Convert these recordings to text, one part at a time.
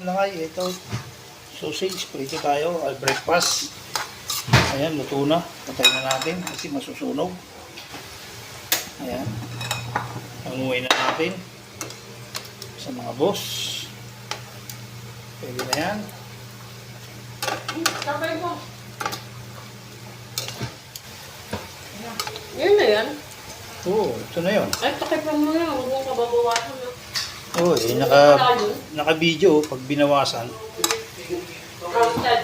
ating lakay. Ito, sausage. Prito tayo. Breakfast. Ayan, luto na. Patayin na natin kasi masusunog. Ayan. Panguwi na natin sa mga boss. Pwede na yan. Tapay mo. Yan na yan. Oo, ito na yun. Ay, takip lang mo yan. Huwag mong kababawasan na. Oo, naka-video pag binawasan.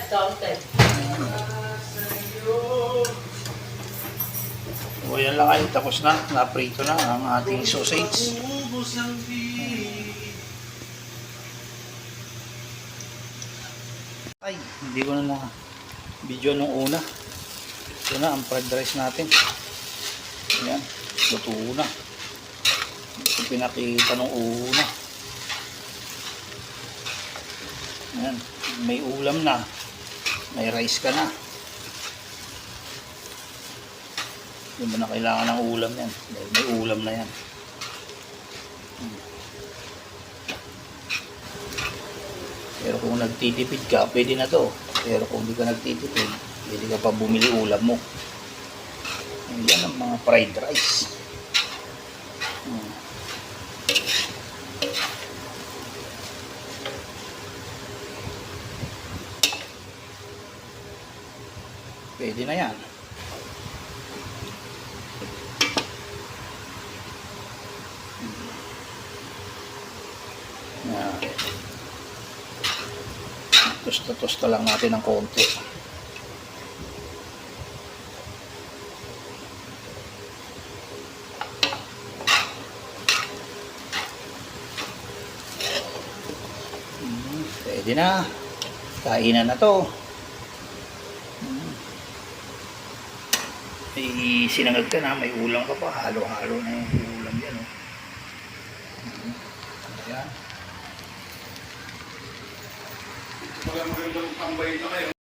Counted. O yan lang ay tapos na. Naprito na ang ating sausage. Ay, hindi ko na video nung una. Ito na ang fried rice natin. Ayan, luto na. Ito pinakita nung una. Ayan, may ulam na. May rice ka na. Hindi mo na kailangan ng ulam yan. Dahil may ulam na yan. Pero kung nagtitipid ka, pwede na to. Pero kung hindi ka nagtitipid, pwede ka pa bumili ulam mo. Yan ang mga fried rice. Pwede na yan. Tosta lang natin ng konti. Pwede na. Kainan na to. May sinangag ka na, may ulam ka pa. Halo-halo na yung ulam yan. Ayan. Magandang tambay na kayo.